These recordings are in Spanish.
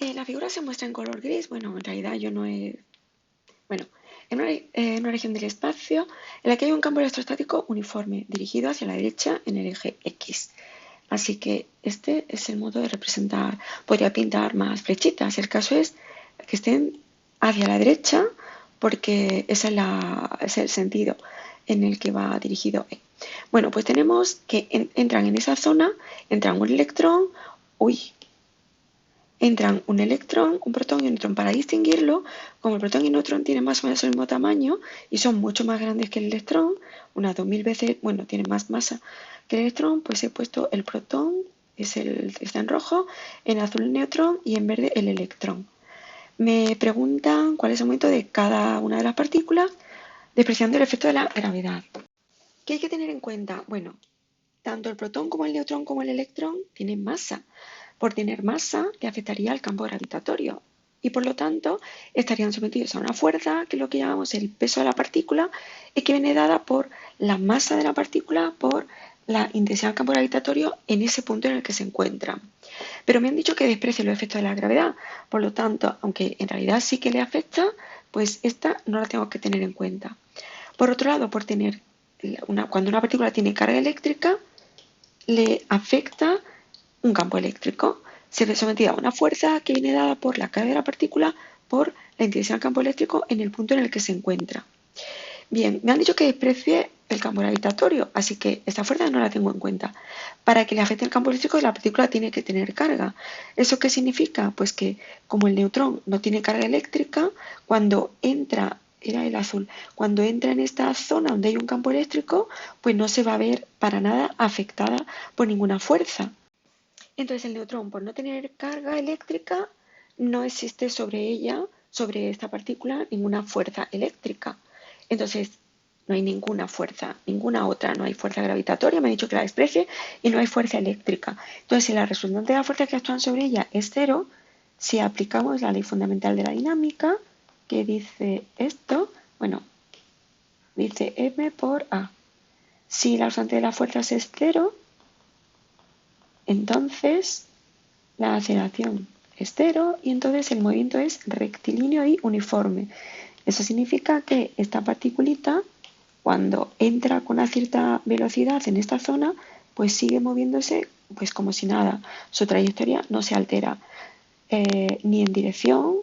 La figura se muestra en color gris. Bueno, en realidad yo no he... Bueno, en una región del espacio en la que hay un campo electrostático uniforme dirigido hacia la derecha en el eje X. Así que este es el modo de representar. Podría pintar más flechitas. El caso es que estén hacia la derecha porque ese es el sentido en el que va dirigido. Bueno, pues tenemos que entran en esa zona, entran un electrón, uy, entran un electrón, un protón y un neutrón. Para distinguirlo, como el protón y el neutrón tienen más o menos el mismo tamaño y son mucho más grandes que el electrón, unas 2000 veces, bueno, tienen más masa que el electrón, pues he puesto el protón, está en rojo, en azul el neutrón y en verde el electrón. Me preguntan cuál es el momento de cada una de las partículas, despreciando el efecto de la gravedad. ¿Qué hay que tener en cuenta? Bueno, tanto el protón como el neutrón como el electrón tienen masa. Por tener masa, le afectaría al campo gravitatorio y por lo tanto estarían sometidos a una fuerza que es lo que llamamos el peso de la partícula y que viene dada por la masa de la partícula por la intensidad del campo gravitatorio en ese punto en el que se encuentran. Pero me han dicho que desprecie los efectos de la gravedad, por lo tanto, aunque en realidad sí que le afecta, pues esta no la tengo que tener en cuenta. Por otro lado, cuando una partícula tiene carga eléctrica, le afecta un campo eléctrico. Se ve sometida a una fuerza que viene dada por la carga de la partícula por la intensidad del campo eléctrico en el punto en el que se encuentra. Bien, me han dicho que desprecie el campo gravitatorio, así que esta fuerza no la tengo en cuenta. Para que le afecte el campo eléctrico, la partícula tiene que tener carga. ¿Eso qué significa? Pues que como el neutrón no tiene carga eléctrica, cuando entra, era el azul, cuando entra en esta zona donde hay un campo eléctrico, pues no se va a ver para nada afectada por ninguna fuerza. Entonces el neutrón, por no tener carga eléctrica, no existe sobre ella, sobre esta partícula, ninguna fuerza eléctrica. Entonces no hay ninguna fuerza, ninguna otra, no hay fuerza gravitatoria, me ha dicho que la desprecie, y no hay fuerza eléctrica. Entonces si la resultante de las fuerzas que actúan sobre ella es cero, si aplicamos la ley fundamental de la dinámica, que dice esto, bueno, dice M por A. Si la resultante de las fuerzas es cero, entonces la aceleración es cero y entonces el movimiento es rectilíneo y uniforme. Eso significa que esta particulita, cuando entra con una cierta velocidad en esta zona, pues sigue moviéndose pues como si nada. Su trayectoria no se altera ni en dirección,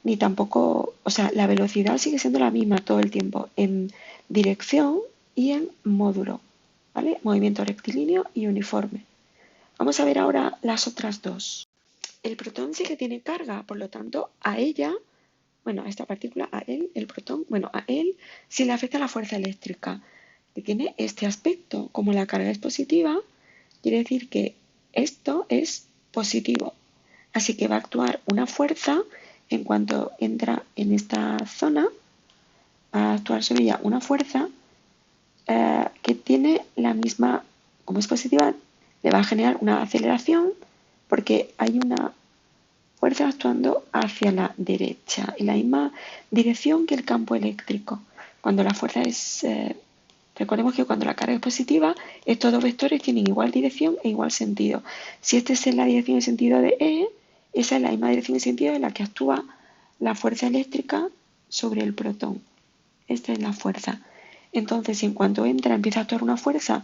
ni tampoco, o sea, la velocidad sigue siendo la misma todo el tiempo en dirección y en módulo, ¿vale? Movimiento rectilíneo y uniforme. Vamos a ver ahora las otras dos. El protón sí que tiene carga, por lo tanto, a ella, bueno, a esta partícula, a él, el protón, bueno, a él sí le afecta la fuerza eléctrica, que tiene este aspecto. Como la carga es positiva, quiere decir que esto es positivo. Así que va a actuar una fuerza en cuanto entra en esta zona, va a actuar sobre ella una fuerza que tiene la misma, como es positiva, le va a generar una aceleración porque hay una fuerza actuando hacia la derecha, en la misma dirección que el campo eléctrico. Cuando la fuerza es, recordemos que cuando la carga es positiva, estos dos vectores tienen igual dirección e igual sentido. Si esta es la dirección y sentido de E, esa es la misma dirección y sentido en la que actúa la fuerza eléctrica sobre el protón. Esta es la fuerza. Entonces, si en cuanto entra empieza a actuar una fuerza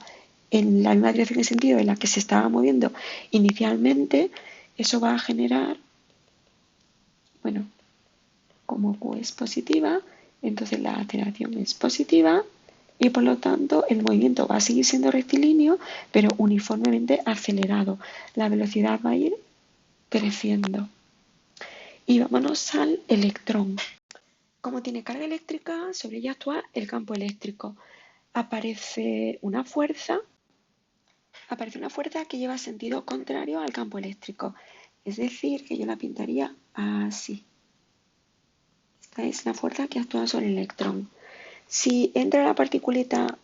en la misma dirección y sentido en la que se estaba moviendo inicialmente, eso va a generar, bueno, como Q es positiva, entonces la aceleración es positiva y por lo tanto el movimiento va a seguir siendo rectilíneo, pero uniformemente acelerado. La velocidad va a ir creciendo. Y vámonos al electrón. Como tiene carga eléctrica, sobre ella actúa el campo eléctrico. Aparece una fuerza que lleva sentido contrario al campo eléctrico. Es decir, que yo la pintaría así. Esta es la fuerza que actúa sobre el electrón. Si entra la particulita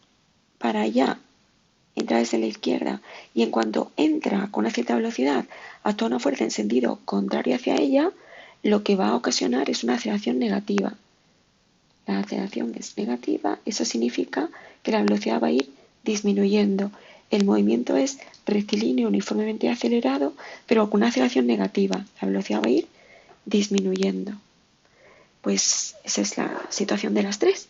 para allá, entra desde la izquierda, y en cuanto entra con una cierta velocidad, actúa una fuerza en sentido contrario hacia ella, lo que va a ocasionar es una aceleración negativa. La aceleración es negativa, eso significa que la velocidad va a ir disminuyendo. El movimiento es rectilíneo uniformemente acelerado, pero con una aceleración negativa. La velocidad va a ir disminuyendo. Pues esa es la situación de las tres.